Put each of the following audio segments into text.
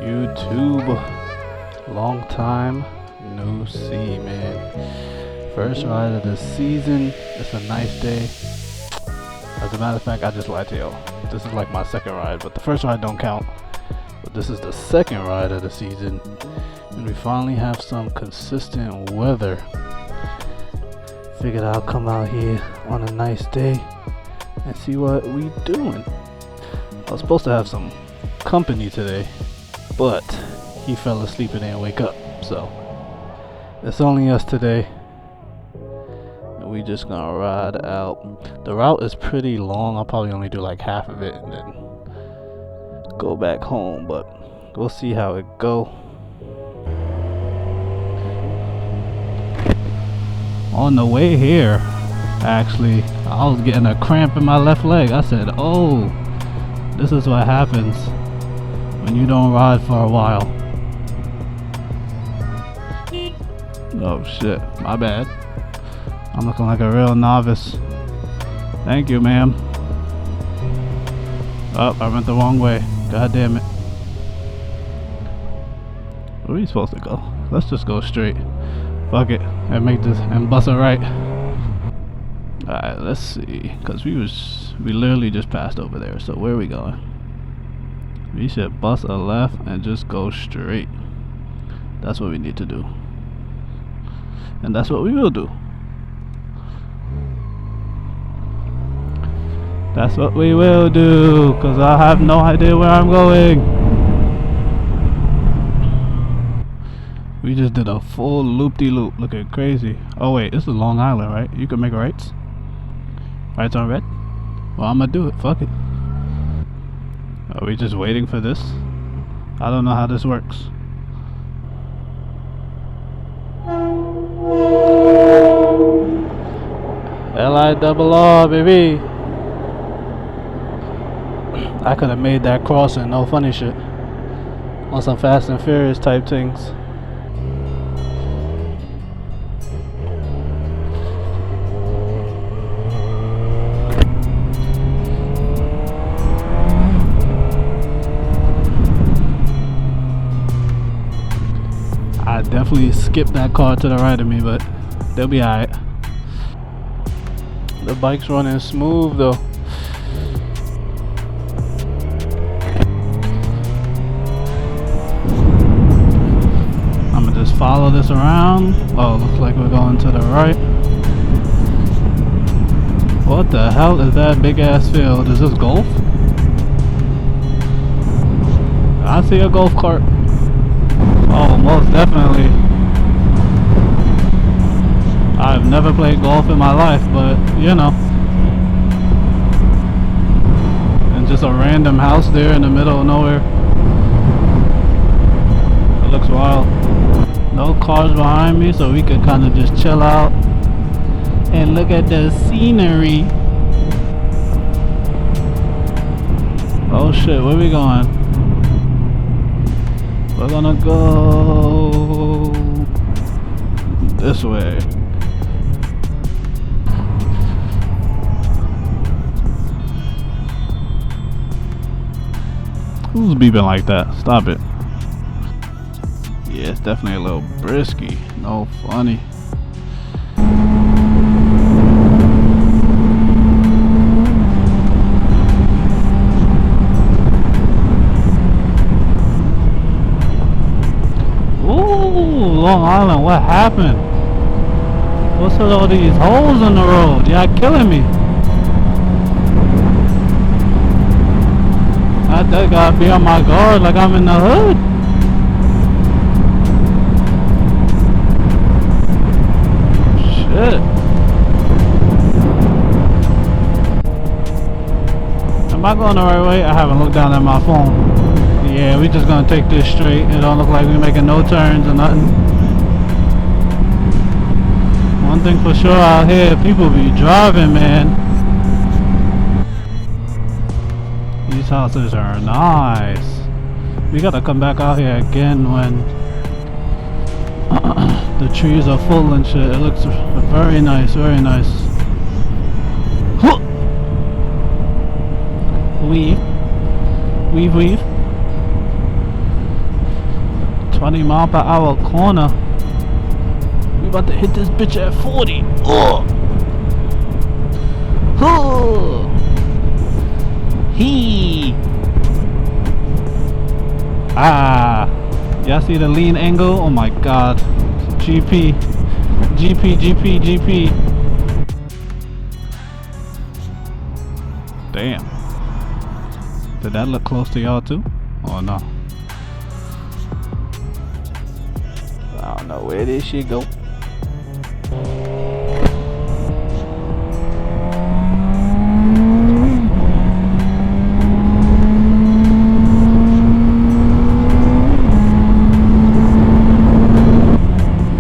YouTube? Long time no see, man. First ride of the season. It's a nice day. As a matter of fact, I just lied to y'all. This is like my second ride, but the first ride don't count. But this is the second ride of the season, and we finally have some consistent weather. Figured I'll come out here on a nice day and see what we doing. I was supposed to have some company today, but he fell asleep and didn't wake up, so it's only us today, and we just gonna ride out. The route is pretty long. I'll probably only do like half of it and then go back home, but we'll see how it go. On the way here, actually, I was getting a cramp in my left leg. I said, oh, this is what happens when you don't ride for a while. Oh shit, my bad. I'm looking like a real novice. Thank you, ma'am. Oh, I went the wrong way. God damn it. Where are we supposed to go? Let's just go straight. Fuck it, and make this and bust it right. Alright, let's see. Cause we literally just passed over there. So where are we going? We should bust a left and just go straight. That's what we need to do. And that's what we will do. That's what we will do, cause I have no idea where I'm going. We just did a full loop-de-loop, looking crazy. Oh wait, this is Long Island, right? You can make rights. Rights on red? Well, I'm gonna do it, fuck it. Are we just waiting for this? I don't know how this works. L-I-double-R, baby. I could have made that crossing, no funny shit. On some Fast and Furious type things. I definitely skipped that car to the right of me, but they'll be alright. The bike's running smooth though. I'ma just follow this around. Oh, looks like we're going to the right. What the hell is that big ass field? Is this golf? I see a golf cart. Oh, most definitely. I've never played golf in my life, but you know. And just a random house there in the middle of nowhere. It looks wild. No cars behind me, so we could kind of just chill out and look at the scenery. Oh shit, where we going? We're gonna go this way. Who's beeping like that? Stop it. Yeah, it's definitely a little brisky. No funny. Long Island, what happened? What's with all these holes in the road? Y'all killing me. I gotta be on my guard like I'm in the hood. Shit. Am I going the right way? I haven't looked down at my phone. Yeah, we just gonna take this straight. It don't look like we're making no turns or nothing. One thing for sure out here, people be driving, man. These houses are nice. We gotta come back out here again when the trees are full and shit. It looks very nice, very nice. Weave. 20-mile-per-hour corner. We about to hit this bitch at 40. Ugh. He. Ah. Y'all see the lean angle? Oh my god. GP. GP. Damn. Did that look close to y'all too? Oh no. I don't know where this shit go.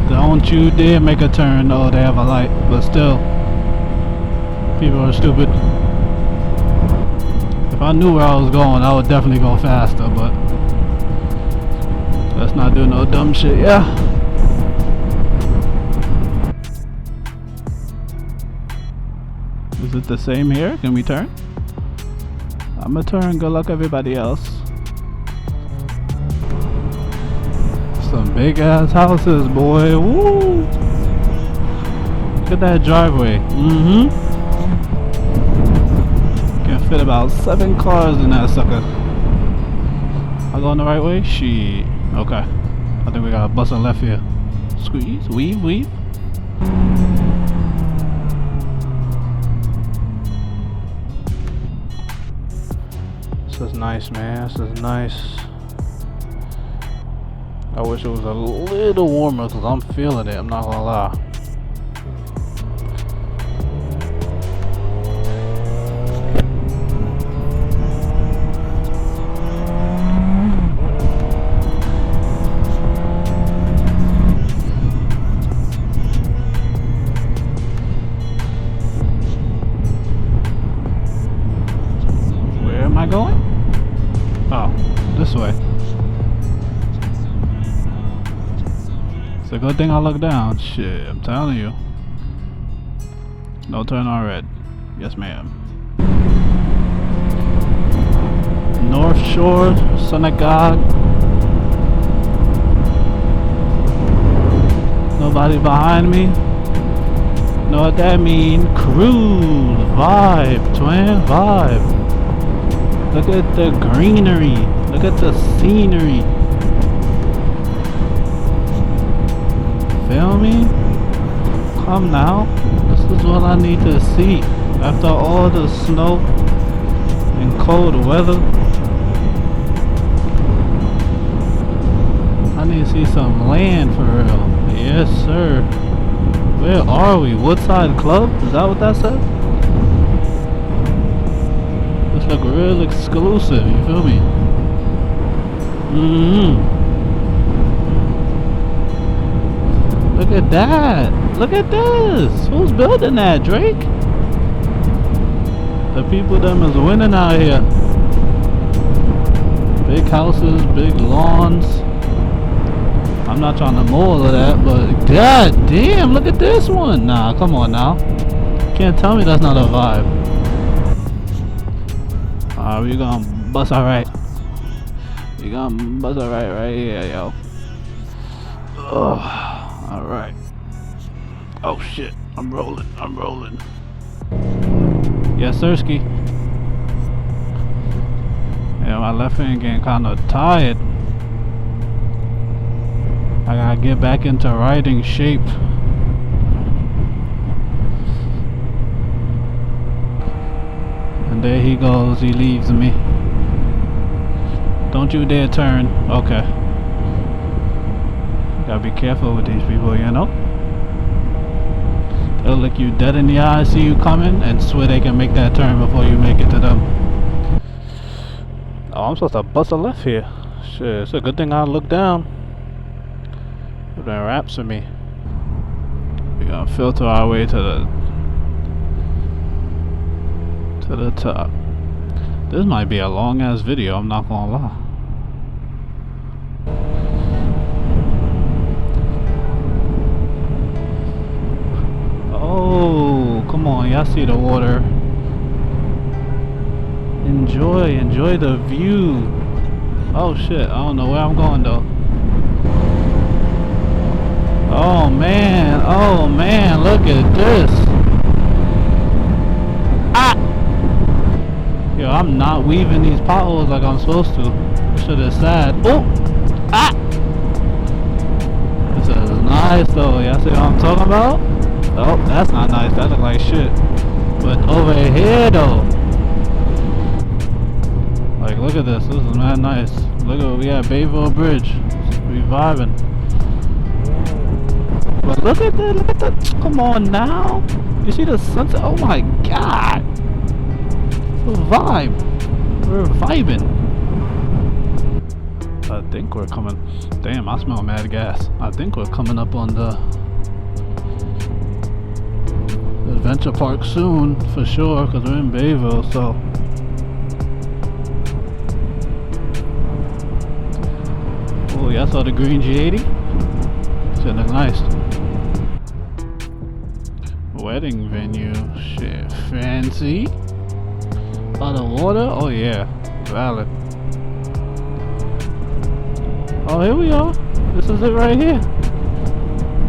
Don't you dare make a turn. Oh, they have a light, but still, people are stupid. If I knew where I was going, I would definitely go faster, but let's not do no dumb shit, yeah? Is it the same here? Can we turn? I'ma turn. Good luck, everybody else. Some big ass houses, boy. Woo! Look at that driveway. Can fit about 7 cars in that sucker. I going the right way? Shit. Okay. I think we gotta bust a left here. Squeeze, weave. This is nice, man. This is nice. I wish it was a little warmer because I'm feeling it. I'm not gonna lie. Where am I going? Oh, this way. It's a good thing I look down. Shit, I'm telling you. No turn on red. Yes, ma'am. North Shore, Synagogue. Nobody behind me. Know what that mean? Cruise, vibe, twin, vibe. Look at the greenery. Look at the scenery. Feel me? Come now. This is what I need to see. After all the snow and cold weather, I need to see some land for real. Yes, sir. Where are we? Woodside Club? Is that what that said? This look real exclusive. You feel me? Look at that! Look at this! Who's building that, Drake? The people them is winning out here. Big houses, big lawns. I'm not trying to mow all of that, but god damn, look at this one! Nah, come on now. Can't tell me that's not a vibe. Alright, we gonna bust alright. We gonna bust alright right here, yo. Ugh. Alright. Oh shit. I'm rolling. Yes, sirski. Yeah, my left hand getting kinda tired. I gotta get back into riding shape. And there he goes. He leaves me. Don't you dare turn. Okay. Gotta be careful with these people, you know? They'll look you dead in the eye, see you coming, and swear they can make that turn before you make it to them. Oh, I'm supposed to bust a left here. Shit, it's a good thing I looked down. It been wraps for me. We're gonna filter our way to the top. This might be a long ass video, I'm not gonna lie. Oh, come on, y'all see the water. Enjoy the view. Oh shit, I don't know where I'm going though. Oh man, look at this. Ah! Yo, I'm not weaving these potholes like I'm supposed to. Shit is sad. Oh! Ah! This is nice though. Y'all see what I'm talking about? Oh, that's not nice. That look like shit. But over here though. Like, look at this. This is mad nice. Look at, we at Bayville Bridge. We vibing. But look at that. Come on now. You see the sunset? Oh my god. The vibe. We're vibing. I think we're coming. Damn, I smell mad gas. I think we're coming up on the adventure park soon for sure, because we're in Bayville. So oh, y'all saw the green G80? Shit look nice. Wedding venue, shit, fancy. By the water? Oh yeah, valid. Oh, here we are. This is it right here.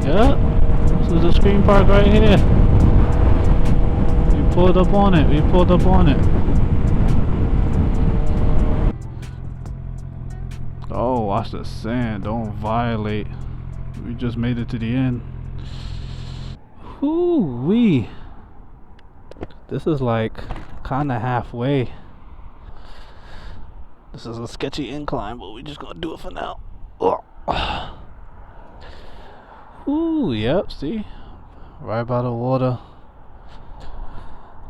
Yeah, this is the screen park right here. We pulled up on it. We pulled up on it. Oh, watch the sand. Don't violate. We just made it to the end. Whoo-wee. This is like kind of halfway. This is a sketchy incline, but we just gonna do it for now. Oh. Ooh, yep, see? Right by the water.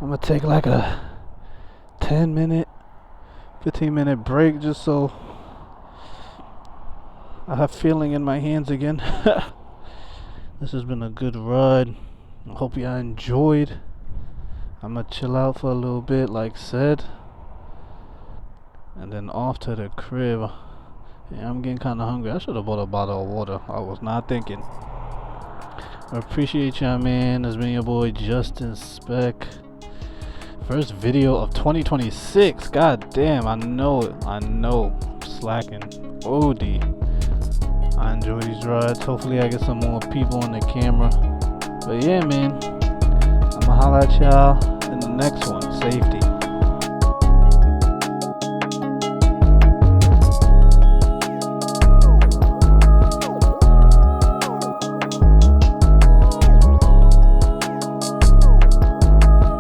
I'm gonna take like a 10-minute, 15-minute break just so I have feeling in my hands again. This has been a good ride. I hope y'all enjoyed. I'm gonna chill out for a little bit, like said, and then off to the crib. Yeah, I'm getting kind of hungry. I should have bought a bottle of water. I was not thinking. I appreciate y'all, man. It's been your boy Justin Speck. First video of 2026. God damn, I know it. I know. Slacking. OD. I enjoy these rides. Hopefully I get some more people on the camera. But yeah, man, I'ma holla at y'all in the next one. Safety.